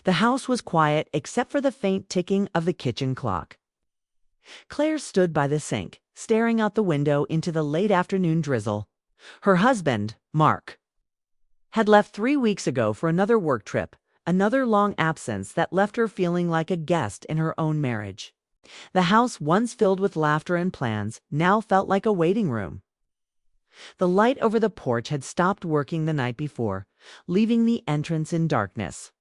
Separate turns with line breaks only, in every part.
The house was quiet except for the faint ticking of the kitchen clock. Claire stood by the sink, staring out the window into the late afternoon drizzle. Her husband, Mark, had left 3 weeks ago for another work trip, another long absence that left her feeling like a guest in her own marriage. The house, once filled with laughter and plans, now felt like a waiting room. The light over the porch had stopped working the night before, leaving the entrance in darkness.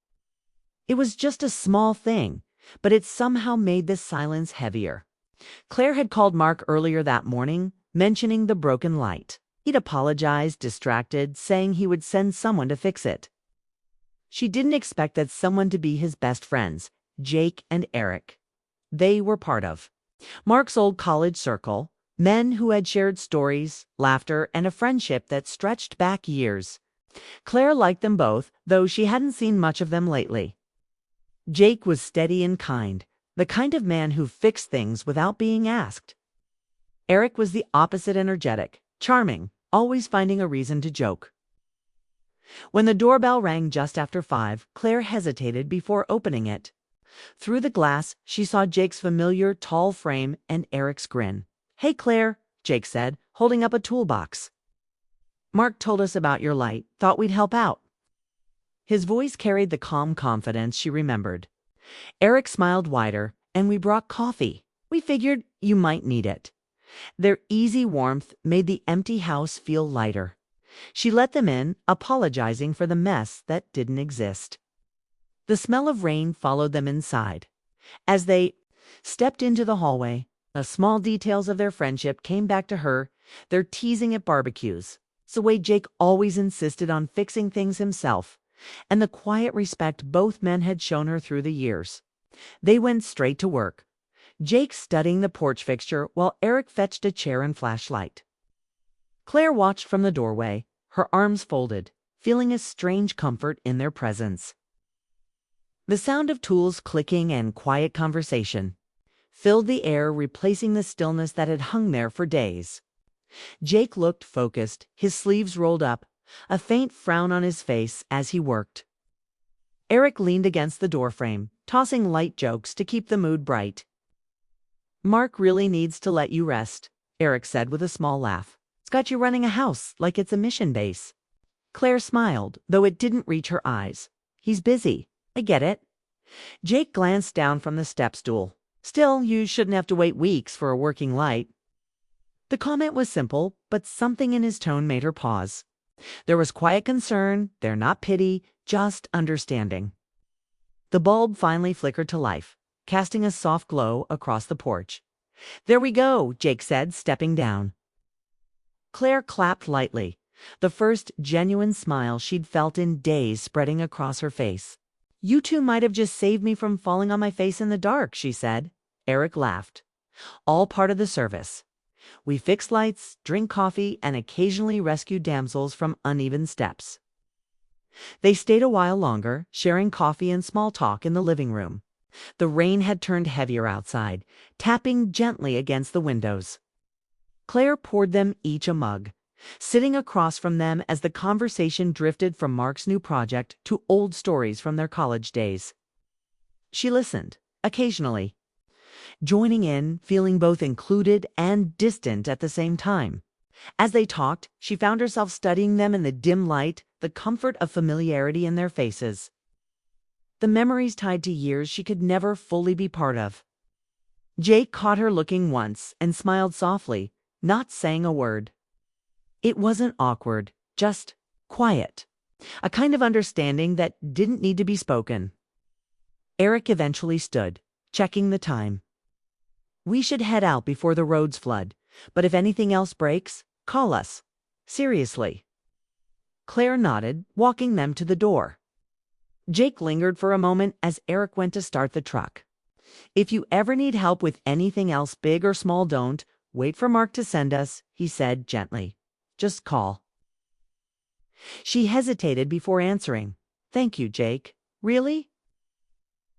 It was just a small thing, but it somehow made the silence heavier. Claire had called Mark earlier that morning, mentioning the broken light. He'd apologized, distracted, saying he would send someone to fix it. She didn't expect that someone to be his best friends, Jake and Eric. They were part of Mark's old college circle, men who had shared stories, laughter, and a friendship that stretched back years. Claire liked them both, though she hadn't seen much of them lately. Jake was steady and kind, the kind of man who fixed things without being asked. Eric was the opposite, energetic, charming, always finding a reason to joke. When the doorbell rang just after 5, Claire hesitated before opening it. Through the glass, she saw Jake's familiar tall frame and Eric's grin. "Hey, Claire," Jake said, holding up a toolbox. "Mark told us about your light. Thought we'd help out." His voice carried the calm confidence she remembered. Eric smiled wider. "And we brought coffee. We figured you might need it." Their easy warmth made the empty house feel lighter. She let them in, apologizing for the mess that didn't exist. The smell of rain followed them inside. As they stepped into the hallway, the small details of their friendship came back to her, their teasing at barbecues, the way Jake always insisted on fixing things himself, and the quiet respect both men had shown her through the years. They went straight to work, Jake studying the porch fixture while Eric fetched a chair and flashlight. Claire watched from the doorway, her arms folded, feeling a strange comfort in their presence. The sound of tools clicking and quiet conversation filled the air, replacing the stillness that had hung there for days. Jake looked focused, his sleeves rolled up, a faint frown on his face as he worked. Eric leaned against the doorframe, tossing light jokes to keep the mood bright. "Mark really needs to let you rest," Eric said with a small laugh. "It's got you running a house like it's a mission base." Claire smiled, though it didn't reach her eyes. "He's busy. I get it." Jake glanced down from the step stool. "Still, you shouldn't have to wait weeks for a working light." The comment was simple, but something in his tone made her pause. There was quiet concern, there not pity, just understanding. The bulb finally flickered to life, casting a soft glow across the porch. "There we go," Jake said, stepping down. Claire clapped lightly, the first genuine smile she'd felt in days spreading across her face. "You two might have just saved me from falling on my face in the dark," she said. Eric laughed. "All part of the service. We fix lights, drink coffee, and occasionally rescue damsels from uneven steps." They stayed a while longer, sharing coffee and small talk in the living room. The rain had turned heavier outside, tapping gently against the windows. Claire poured them each a mug, sitting across from them as the conversation drifted from Mark's new project to old stories from their college days. She listened, occasionally, joining in, feeling both included and distant at the same time. As they talked, she found herself studying them in the dim light, the comfort of familiarity in their faces. The memories tied to years she could never fully be part of. Jake caught her looking once and smiled softly, not saying a word. It wasn't awkward, just quiet, a kind of understanding that didn't need to be spoken. Eric eventually stood, checking the time. "We should head out before the roads flood, but if anything else breaks, call us. Seriously." Claire nodded, walking them to the door. Jake lingered for a moment as Eric went to start the truck. "If you ever need help with anything else, big or small, don't wait for Mark to send us," he said gently. "Just call." She hesitated before answering. "Thank you, Jake. Really?"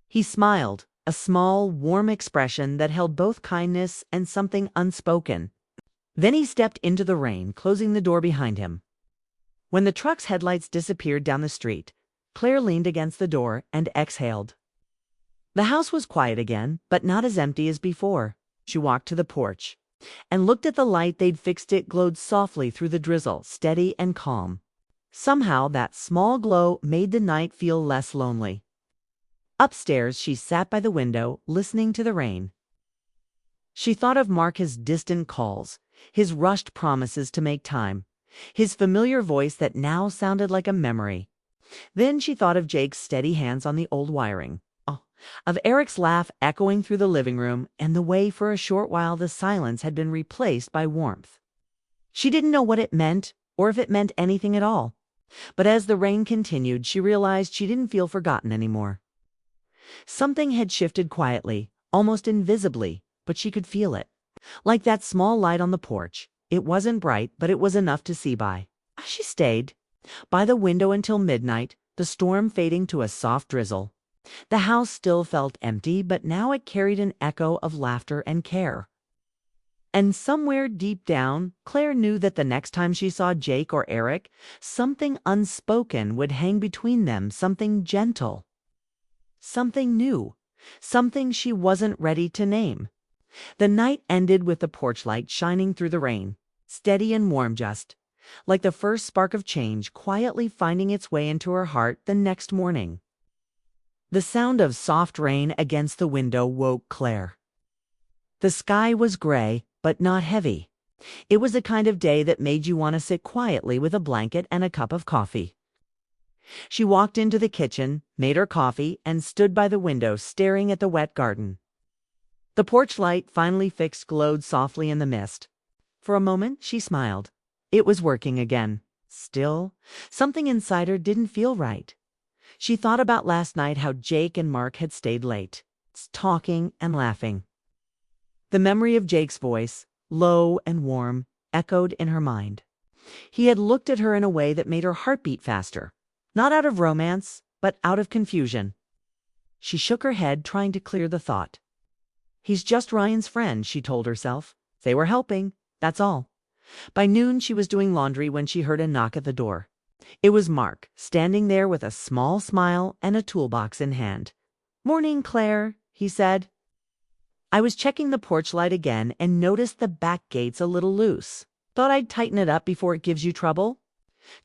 He smiled, a small, warm expression that held both kindness and something unspoken. Then he stepped into the rain, closing the door behind him. When the truck's headlights disappeared down the street, Claire leaned against the door and exhaled. The house was quiet again, but not as empty as before. She walked to the porch and looked at the light they'd fixed. It glowed softly through the drizzle, steady and calm. Somehow that small glow made the night feel less lonely. Upstairs, she sat by the window, listening to the rain. She thought of Mark's distant calls, his rushed promises to make time, his familiar voice that now sounded like a memory. Then she thought of Jake's steady hands on the old wiring, of Eric's laugh echoing through the living room, and the way for a short while the silence had been replaced by warmth. She didn't know what it meant, or if it meant anything at all. But as the rain continued, she realized she didn't feel forgotten anymore. Something had shifted quietly, almost invisibly, but she could feel it. Like that small light on the porch. It wasn't bright, but it was enough to see by. She stayed by the window until midnight, the storm fading to a soft drizzle. The house still felt empty, but now it carried an echo of laughter and care. And somewhere deep down, Claire knew that the next time she saw Jake or Eric, something unspoken would hang between them, something gentle. Something new, something she wasn't ready to name. The night ended with the porch light shining through the rain, steady and warm, just like the first spark of change quietly finding its way into her heart the next morning. The sound of soft rain against the window woke Claire. The sky was gray, but not heavy. It was the kind of day that made you want to sit quietly with a blanket and a cup of coffee. She walked into the kitchen, made her coffee, and stood by the window staring at the wet garden. The porch light, finally fixed, glowed softly in the mist. For a moment, she smiled. It was working again. Still, something inside her didn't feel right. She thought about last night, how Jake and Mark had stayed late, talking and laughing. The memory of Jake's voice, low and warm, echoed in her mind. He had looked at her in a way that made her heart beat faster, not out of romance, but out of confusion. She shook her head, trying to clear the thought. He's just Ryan's friend, she told herself. They were helping, that's all. By noon, she was doing laundry when she heard a knock at the door. It was Mark, standing there with a small smile and a toolbox in hand. "Morning, Claire," he said. "I was checking the porch light again and noticed the back gate's a little loose. Thought I'd tighten it up before it gives you trouble."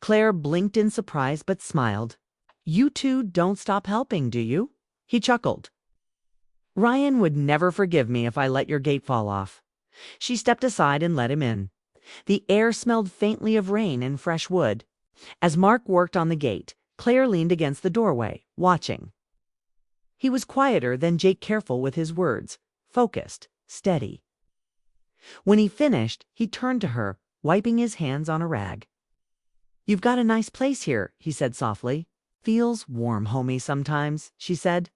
Claire blinked in surprise but smiled. "You two don't stop helping, do you?" He chuckled. "Ryan would never forgive me if I let your gate fall off." She stepped aside and let him in. The air smelled faintly of rain and fresh wood. As Mark worked on the gate, Claire leaned against the doorway, watching. He was quieter than Jake, careful with his words, focused, steady. When he finished, he turned to her, wiping his hands on a rag. "You've got a nice place here," he said softly. "Feels warm, homey sometimes," she said.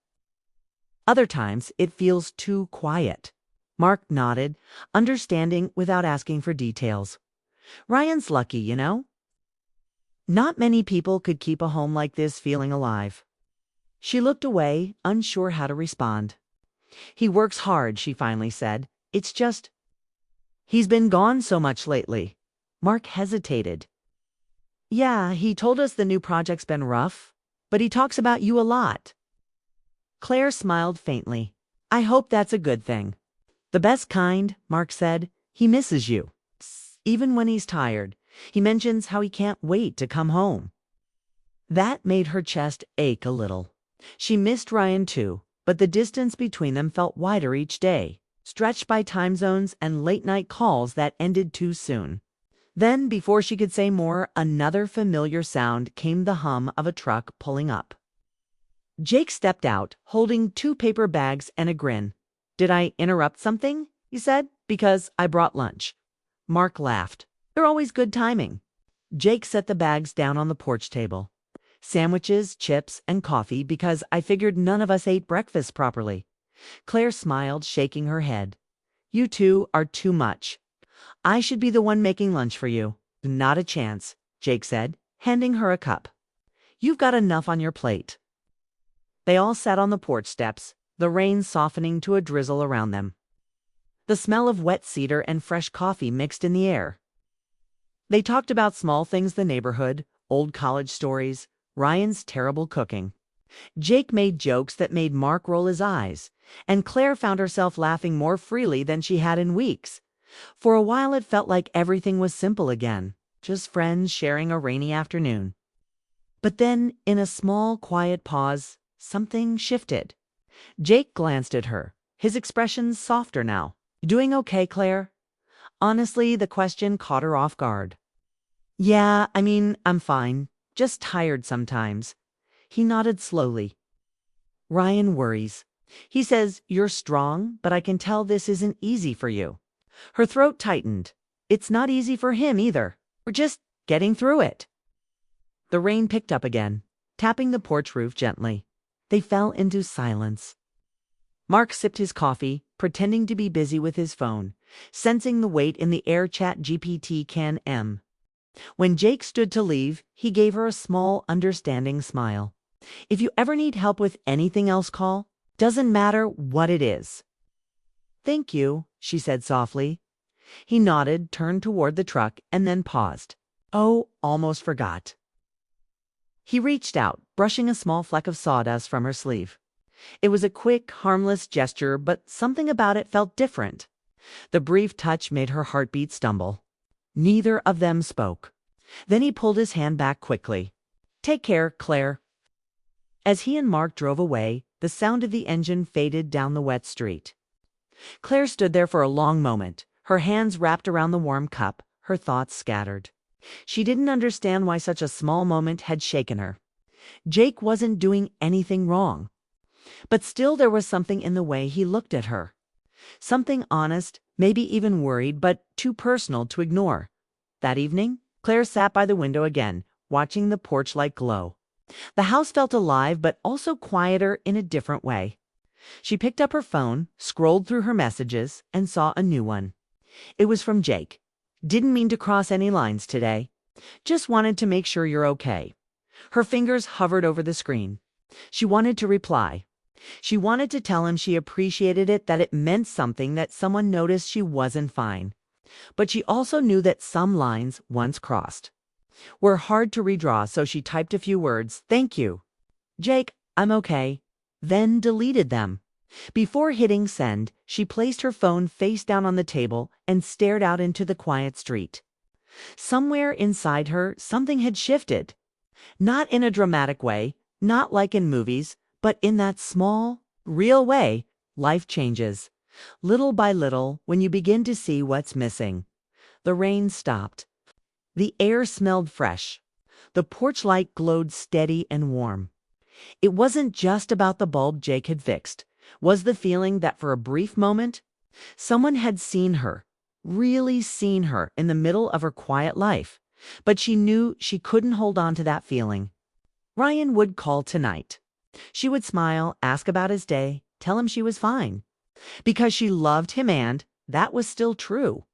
"Other times, it feels too quiet." Mark nodded, understanding without asking for details. "Ryan's lucky, you know. Not many people could keep a home like this feeling alive." She looked away, unsure how to respond. "He works hard," she finally said. "It's just he's been gone so much lately." Mark hesitated. "Yeah, he told us the new project's been rough, but he talks about you a lot." Claire smiled faintly. "I hope that's a good thing." "The best kind," Mark said. "He misses you. Even when he's tired, he mentions how he can't wait to come home." That made her chest ache a little. She missed Ryan too, but the distance between them felt wider each day, stretched by time zones and late-night calls that ended too soon. Then, before she could say more, another familiar sound came, the hum of a truck pulling up. Jake stepped out, holding 2 paper bags and a grin. "Did I interrupt something?" he said. "Because I brought lunch." Mark laughed. "They're always good timing." Jake set the bags down on the porch table. "Sandwiches, chips, and coffee, because I figured none of us ate breakfast properly." Claire smiled, shaking her head. "You two are too much. I should be the one making lunch for you." "Not a chance," Jake said, handing her a cup. "You've got enough on your plate." They all sat on the porch steps, the rain softening to a drizzle around them. The smell of wet cedar and fresh coffee mixed in the air. They talked about small things, the neighborhood, old college stories, Ryan's terrible cooking. Jake made jokes that made Mark roll his eyes, and Claire found herself laughing more freely than she had in weeks. For a while it felt like everything was simple again, just friends sharing a rainy afternoon. But then, in a small, quiet pause, something shifted. Jake glanced at her, his expression softer now. "You doing okay, Claire?" Honestly, the question caught her off guard. "Yeah, I'm fine. Just tired sometimes." He nodded slowly. "Ryan worries. He says you're strong, but I can tell this isn't easy for you." Her throat tightened. "It's not easy for him either. We're just getting through it." The rain picked up again, tapping the porch roof gently. They fell into silence. Mark sipped his coffee, pretending to be busy with his phone, sensing the weight in the air ChatGPT can M. When Jake stood to leave, he gave her a small, understanding smile. "If you ever need help with anything else, call. Doesn't matter what it is." "Thank you," she said softly. He nodded, turned toward the truck, and then paused. "Oh, almost forgot." He reached out, brushing a small fleck of sawdust from her sleeve. It was a quick, harmless gesture, but something about it felt different. The brief touch made her heartbeat stumble. Neither of them spoke. Then he pulled his hand back quickly. "Take care, Claire." As he and Mark drove away, the sound of the engine faded down the wet street. Claire stood there for a long moment, her hands wrapped around the warm cup, her thoughts scattered. She didn't understand why such a small moment had shaken her. Jake wasn't doing anything wrong. But still there was something in the way he looked at her. Something honest, maybe even worried, but too personal to ignore. That evening, Claire sat by the window again, watching the porch light glow. The house felt alive, but also quieter in a different way. She picked up her phone, scrolled through her messages, and saw a new one. It was from Jake. "Didn't mean to cross any lines today. Just wanted to make sure you're okay." Her fingers hovered over the screen. She wanted to reply. She wanted to tell him she appreciated it, that it meant something that someone noticed she wasn't fine. But she also knew that some lines, once crossed, were hard to redraw, so she typed a few words. "Thank you. Jake, I'm okay." Then deleted them. Before hitting send, she placed her phone face down on the table and stared out into the quiet street. Somewhere inside her, something had shifted. Not in a dramatic way, not like in movies, but in that small, real way life changes. Little by little, when you begin to see what's missing. The rain stopped. The air smelled fresh. The porch light glowed steady and warm. It wasn't just about the bulb Jake had fixed. Was the feeling that for a brief moment, someone had seen her, really seen her in the middle of her quiet life. But she knew she couldn't hold on to that feeling. Ryan would call tonight. She would smile, ask about his day, tell him she was fine. Because she loved him, and that was still true.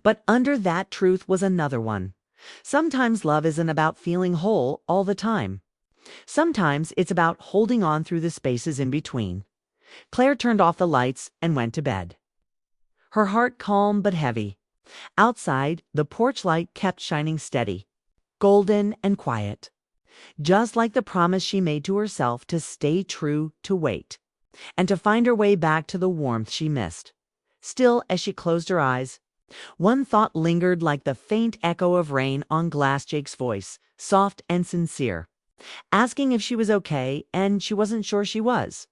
But under that truth was another one. Sometimes love isn't about feeling whole all the time. Sometimes it's about holding on through the spaces in between. Claire turned off the lights and went to bed. Her heart calm but heavy. Outside, the porch light kept shining steady, golden and quiet. Just like the promise she made to herself to stay true, to wait, and to find her way back to the warmth she missed. Still, as she closed her eyes, one thought lingered like the faint echo of rain on glass. Jake's voice, soft and sincere, asking if she was okay, and she wasn't sure she was.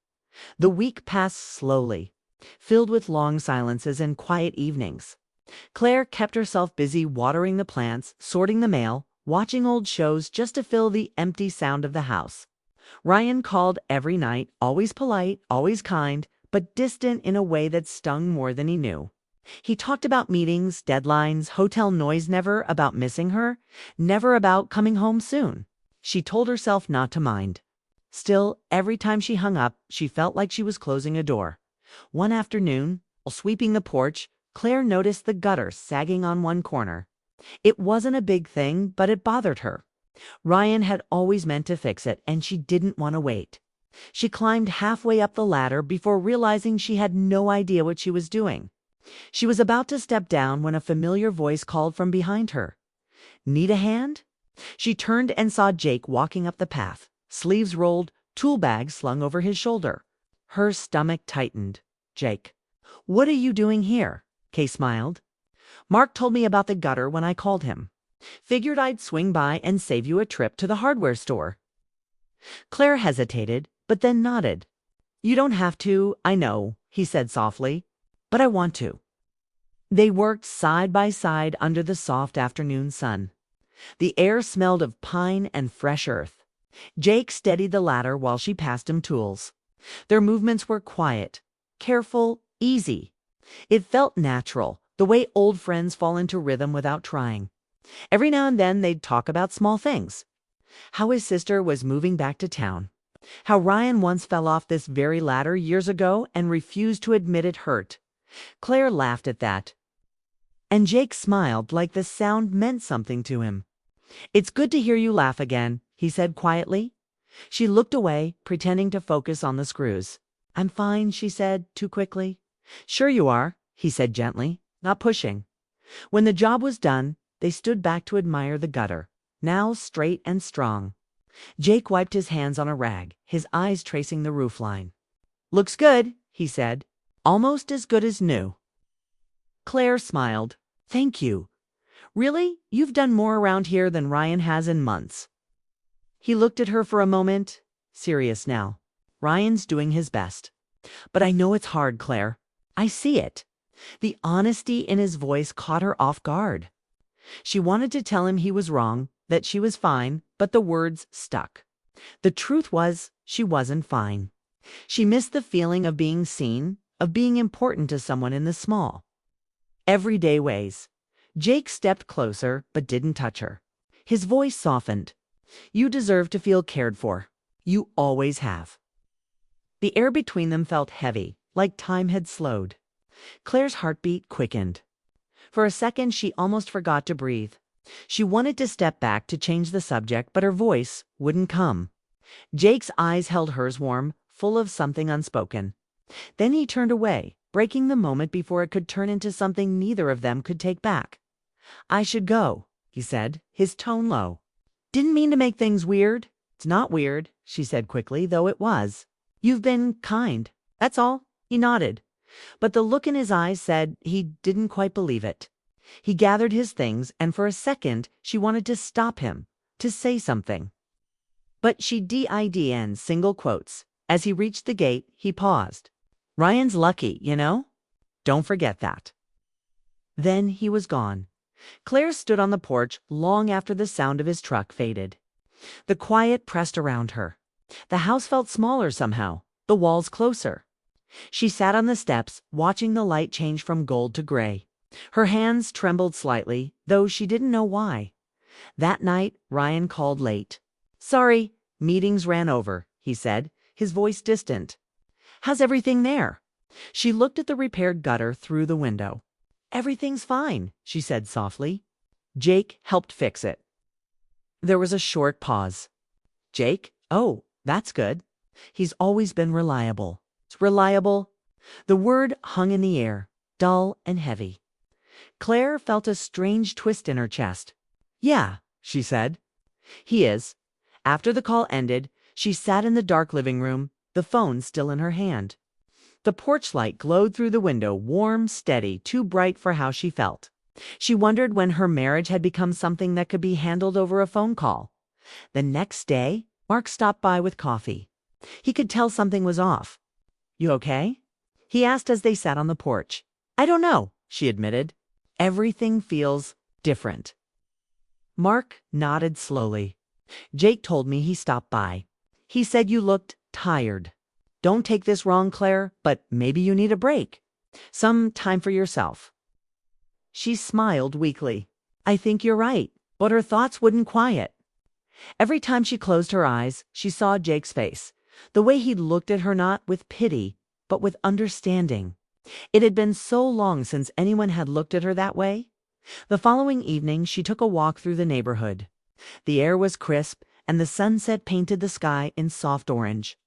The week passed slowly, filled with long silences and quiet evenings. Claire kept herself busy watering the plants, sorting the mail, watching old shows just to fill the empty sound of the house. Ryan called every night, always polite, always kind, but distant in a way that stung more than he knew. He talked about meetings, deadlines, hotel noise, never about missing her, never about coming home soon. She told herself not to mind. Still, every time she hung up, she felt like she was closing a door. One afternoon, while sweeping the porch, Claire noticed the gutter sagging on one corner. It wasn't a big thing, but it bothered her. Ryan had always meant to fix it, and she didn't want to wait. She climbed halfway up the ladder before realizing she had no idea what she was doing. She was about to step down when a familiar voice called from behind her. "Need a hand?" She turned and saw Jake walking up the path, sleeves rolled, tool bag slung over his shoulder. Her stomach tightened. "Jake, what are you doing here?" Kay smiled. "Mark told me about the gutter when I called him. Figured I'd swing by and save you a trip to the hardware store." Claire hesitated, but then nodded. "You don't have to, I know," he said softly, "but I want to." They worked side by side under the soft afternoon sun. The air smelled of pine and fresh earth. Jake steadied the ladder while she passed him tools. Their movements were quiet, careful, easy. It felt natural, the way old friends fall into rhythm without trying. Every now and then they'd talk about small things. How his sister was moving back to town. How Ryan once fell off this very ladder years ago and refused to admit it hurt. Claire laughed at that. And Jake smiled like the sound meant something to him. "It's good to hear you laugh again," he said quietly. She looked away, pretending to focus on the screws. "I'm fine," she said, too quickly. "Sure you are," he said gently, not pushing. When the job was done, they stood back to admire the gutter, now straight and strong. Jake wiped his hands on a rag, his eyes tracing the roofline. "Looks good," he said. "Almost as good as new." Claire smiled. "Thank you. Really, you've done more around here than Ryan has in months." He looked at her for a moment, serious now. "Ryan's doing his best. But I know it's hard, Claire. I see it." The honesty in his voice caught her off guard. She wanted to tell him he was wrong, that she was fine, but the words stuck. The truth was, she wasn't fine. She missed the feeling of being seen, of being important to someone in the small, everyday ways. Jake stepped closer, but didn't touch her. His voice softened. "You deserve to feel cared for. You always have." The air between them felt heavy, like time had slowed. Claire's heartbeat quickened. For a second, she almost forgot to breathe. She wanted to step back to change the subject, but her voice wouldn't come. Jake's eyes held hers warm, full of something unspoken. Then he turned away, breaking the moment before it could turn into something neither of them could take back. "I should go," he said, his tone low. "Didn't mean to make things weird." "It's not weird," she said quickly, though it was. "You've been kind. That's all." He nodded. But the look in his eyes said he didn't quite believe it. He gathered his things, and for a second she wanted to stop him, to say something. But she did single quotes. As he reached the gate, he paused. "Ryan's lucky, you know? Don't forget that." Then he was gone. Claire stood on the porch long after the sound of his truck faded. The quiet pressed around her. The house felt smaller somehow, the walls closer. She sat on the steps, watching the light change from gold to gray. Her hands trembled slightly, though she didn't know why. That night, Ryan called late. "Sorry, meetings ran over," he said, his voice distant. "How's everything there?" She looked at the repaired gutter through the window. "Everything's fine," she said softly. "Jake helped fix it." There was a short pause. "Jake? Oh, that's good. He's always been reliable." Reliable? The word hung in the air, dull and heavy. Claire felt a strange twist in her chest. "Yeah," she said. "He is." After the call ended, she sat in the dark living room, the phone still in her hand. The porch light glowed through the window, warm, steady, too bright for how she felt. She wondered when her marriage had become something that could be handled over a phone call. The next day, Mark stopped by with coffee. He could tell something was off. "You okay?" he asked as they sat on the porch. "I don't know," she admitted. "Everything feels different." Mark nodded slowly. "Jake told me he stopped by. He said you looked tired. Don't take this wrong, Claire, but maybe you need a break. Some time for yourself." She smiled weakly. "I think you're right," but her thoughts wouldn't quiet. Every time she closed her eyes, she saw Jake's face. The way he'd looked at her, not with pity, but with understanding. It had been so long since anyone had looked at her that way. The following evening, she took a walk through the neighborhood. The air was crisp, and the sunset painted the sky in soft orange.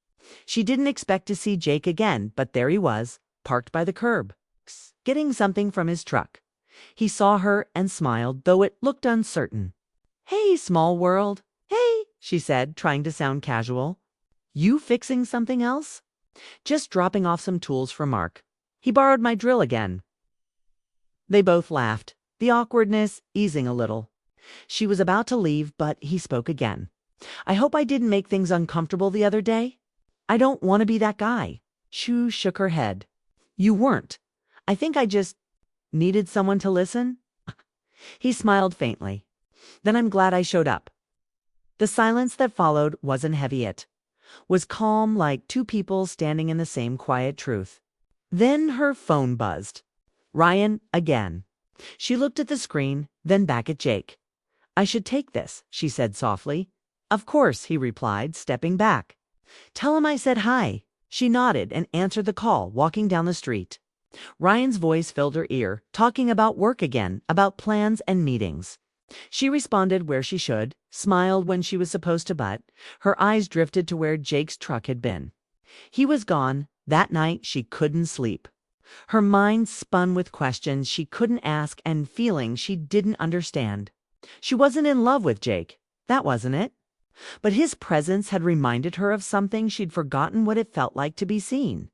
She didn't expect to see Jake again, but there he was, parked by the curb, getting something from his truck. He saw her and smiled, though it looked uncertain. "Hey, small world." "Hey," she said, trying to sound casual. "You fixing something else?" "Just dropping off some tools for Mark. He borrowed my drill again." They both laughed, the awkwardness easing a little. She was about to leave, but he spoke again. "I hope I didn't make things uncomfortable the other day. I don't want to be that guy." Shu shook her head. "You weren't. I think I just needed someone to listen." He smiled faintly. "Then I'm glad I showed up." The silence that followed wasn't heavy. It was calm, like two people standing in the same quiet truth. Then her phone buzzed. Ryan again. She looked at the screen, then back at Jake. "I should take this," she said softly. "Of course," he replied, stepping back. "Tell him I said hi." She nodded and answered the call, walking down the street. Ryan's voice filled her ear, talking about work again, about plans and meetings. She responded where she should, smiled when she was supposed to, but her eyes drifted to where Jake's truck had been. He was gone. That night she couldn't sleep. Her mind spun with questions she couldn't ask and feelings she didn't understand. She wasn't in love with Jake. That wasn't it. But his presence had reminded her of something she'd forgotten what it felt like to be seen.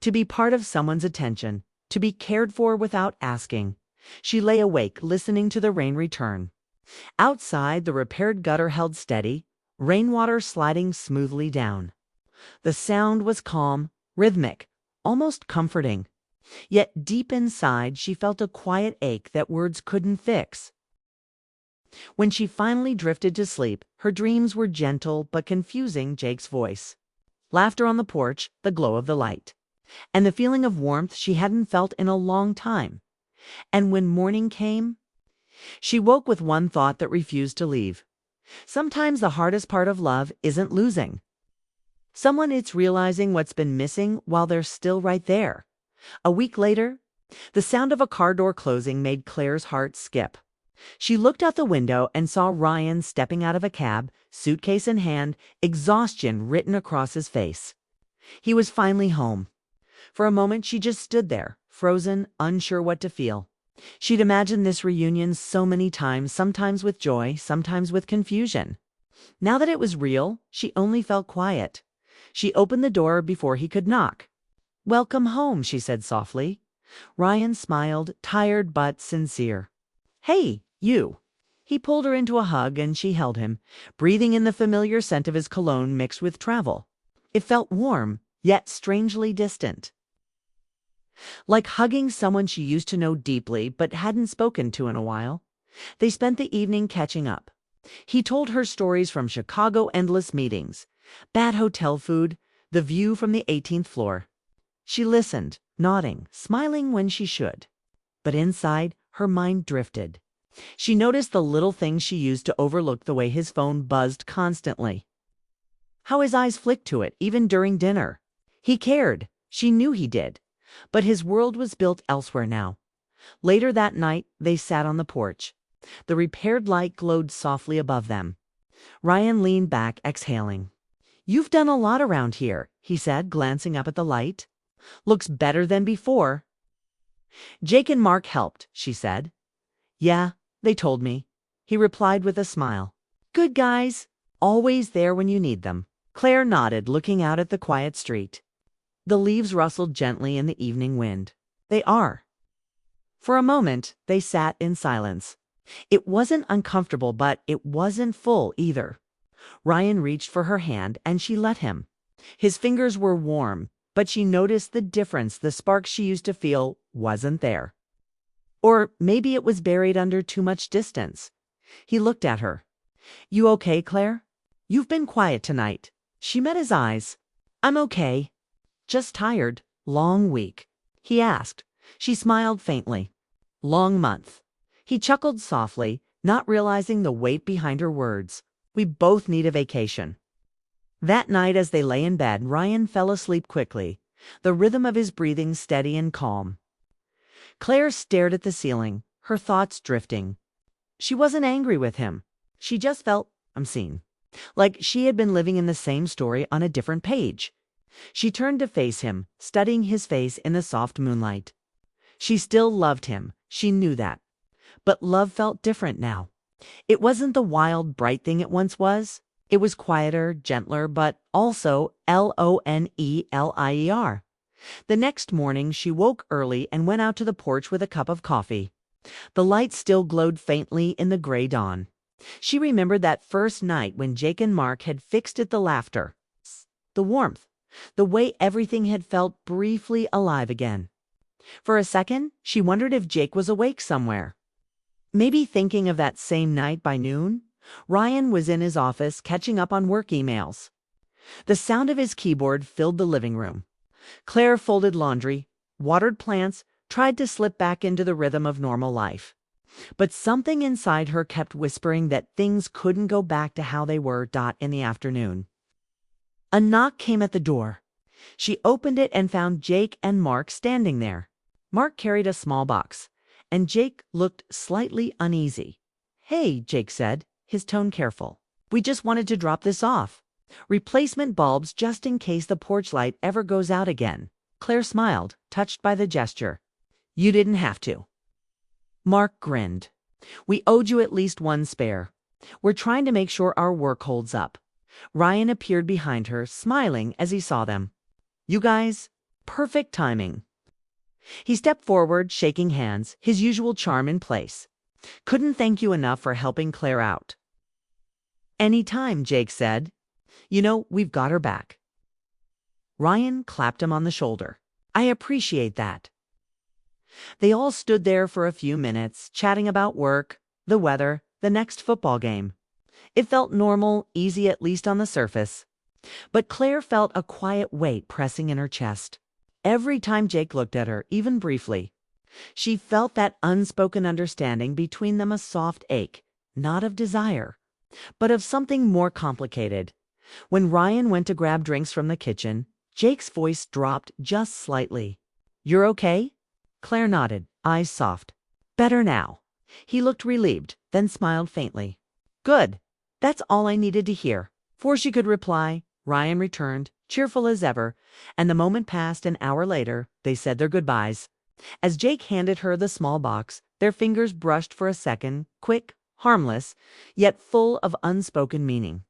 To be part of someone's attention, to be cared for without asking. She lay awake, listening to the rain return. Outside, the repaired gutter held steady, rainwater sliding smoothly down. The sound was calm, rhythmic, almost comforting. Yet deep inside, she felt a quiet ache that words couldn't fix. When she finally drifted to sleep, her dreams were gentle but confusing. Jake's voice, laughter on the porch, the glow of the light, and the feeling of warmth she hadn't felt in a long time. And when morning came, she woke with one thought that refused to leave. Sometimes the hardest part of love isn't losing someone, it's realizing what's been missing while they're still right there. A week later, the sound of a car door closing made Claire's heart skip. She looked out the window and saw Ryan stepping out of a cab, suitcase in hand, exhaustion written across his face. He was finally home. For a moment she just stood there, frozen, unsure what to feel. She'd imagined this reunion so many times, sometimes with joy, sometimes with confusion. Now that it was real, she only felt quiet. She opened the door before he could knock. "Welcome home," she said softly. Ryan smiled, tired but sincere. "Hey, you." He pulled her into a hug and she held him, breathing in the familiar scent of his cologne mixed with travel. It felt warm, yet strangely distant. Like hugging someone she used to know deeply but hadn't spoken to in a while. They spent the evening catching up. He told her stories from Chicago, endless meetings, bad hotel food, the view from the 18th floor. She listened, nodding, smiling when she should. But inside, her mind drifted. She noticed the little things she used to overlook, the way his phone buzzed constantly. How his eyes flicked to it, even during dinner. He cared. She knew he did. But his world was built elsewhere now. Later that night, they sat on the porch. The repaired light glowed softly above them. Ryan leaned back, exhaling. "You've done a lot around here," he said, glancing up at the light. "Looks better than before." "Jake and Mark helped," she said. "Yeah, they told me," he replied with a smile. "Good guys, always there when you need them." Claire nodded, looking out at the quiet street. The leaves rustled gently in the evening wind. "They are." For a moment, they sat in silence. It wasn't uncomfortable, but it wasn't full either. Ryan reached for her hand and she let him. His fingers were warm, but she noticed the difference. The spark she used to feel wasn't there. Or maybe it was buried under too much distance. He looked at her. "You okay, Claire? You've been quiet tonight." She met his eyes. "I'm okay. Just tired. Long week." He asked. She smiled faintly. "Long month." He chuckled softly, not realizing the weight behind her words. "We both need a vacation." That night, as they lay in bed, Ryan fell asleep quickly, the rhythm of his breathing steady and calm. Claire stared at the ceiling, her thoughts drifting. She wasn't angry with him. She just felt unseen, like she had been living in the same story on a different page. She turned to face him, studying his face in the soft moonlight. She still loved him, she knew that. But love felt different now. It wasn't the wild, bright thing it once was. It was quieter, gentler, but also Lonelier. The next morning, she woke early and went out to the porch with a cup of coffee. The light still glowed faintly in the gray dawn. She remembered that first night when Jake and Mark had fixed it, the laughter, the warmth, the way everything had felt briefly alive again. For a second, she wondered if Jake was awake somewhere. Maybe thinking of that same night by noon, Ryan was in his office catching up on work emails. The sound of his keyboard filled the living room. Claire folded laundry, watered plants, tried to slip back into the rhythm of normal life. But something inside her kept whispering that things couldn't go back to how they were in the afternoon. A knock came at the door. She opened it and found Jake and Mark standing there. Mark carried a small box, and Jake looked slightly uneasy. "Hey," Jake said, his tone careful. "We just wanted to drop this off. Replacement bulbs just in case the porch light ever goes out again." Claire smiled, touched by the gesture. "You didn't have to." Mark grinned. "We owed you at least one spare. We're trying to make sure our work holds up." Ryan appeared behind her, smiling as he saw them. "You guys, perfect timing." He stepped forward, shaking hands, his usual charm in place. "Couldn't thank you enough for helping Claire out." "Any time," Jake said. "You know, we've got her back." Ryan clapped him on the shoulder. "I appreciate that." They all stood there for a few minutes, chatting about work, the weather, the next football game. It felt normal, easy at least on the surface. But Claire felt a quiet weight pressing in her chest. Every time Jake looked at her, even briefly, she felt that unspoken understanding between them, a soft ache, not of desire, but of something more complicated. When Ryan went to grab drinks from the kitchen, Jake's voice dropped just slightly. "You're okay?" Claire nodded, eyes soft. "Better now." He looked relieved, then smiled faintly. "Good. That's all I needed to hear." Before she could reply, Ryan returned, cheerful as ever, and the moment passed. An hour later, they said their goodbyes. As Jake handed her the small box, their fingers brushed for a second, quick, harmless, yet full of unspoken meaning.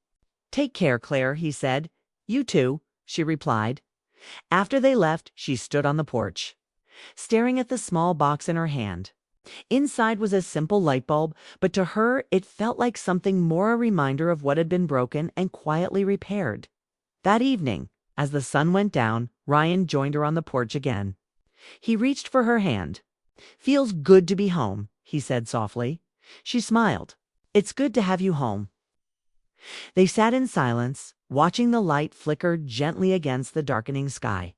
"Take care, Claire," he said. "You too," she replied. After they left, she stood on the porch, staring at the small box in her hand. Inside was a simple light bulb, but to her it felt like something more, a reminder of what had been broken and quietly repaired. That evening, as the sun went down, Ryan joined her on the porch again. He reached for her hand. "Feels good to be home," he said softly. She smiled. "It's good to have you home." They sat in silence, watching the light flicker gently against the darkening sky.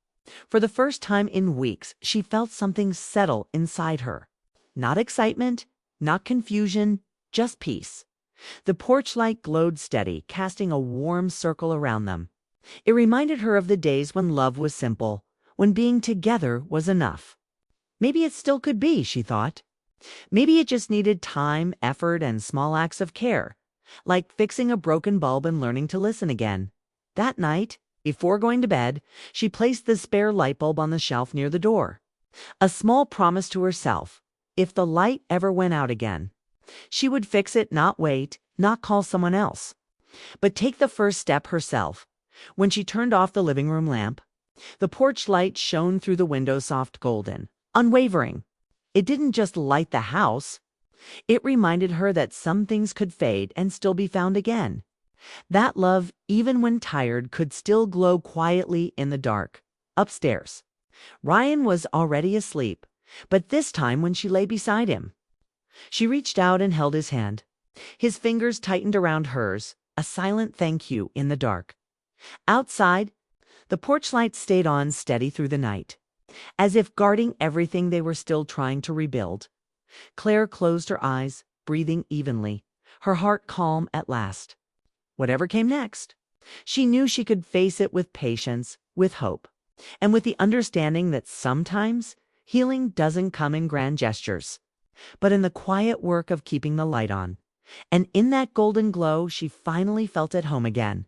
For the first time in weeks, she felt something settle inside her. Not excitement, not confusion, just peace. The porch light glowed steady, casting a warm circle around them. It reminded her of the days when love was simple, when being together was enough. Maybe it still could be, she thought. Maybe it just needed time, effort, and small acts of care, like fixing a broken bulb and learning to listen again. That night, before going to bed, she placed the spare light bulb on the shelf near the door. A small promise to herself: if the light ever went out again, she would fix it, not wait, not call someone else, but take the first step herself. When she turned off the living room lamp, the porch light shone through the window, soft golden, unwavering. It didn't just light the house. It reminded her that some things could fade and still be found again. That love, even when tired, could still glow quietly in the dark. Upstairs, Ryan was already asleep, but this time when she lay beside him, she reached out and held his hand. His fingers tightened around hers, a silent thank you in the dark. Outside, the porch light stayed on steady through the night, as if guarding everything they were still trying to rebuild. Claire closed her eyes, breathing evenly, her heart calm at last. Whatever came next, she knew she could face it with patience, with hope, and with the understanding that sometimes healing doesn't come in grand gestures, but in the quiet work of keeping the light on. And in that golden glow, she finally felt at home again.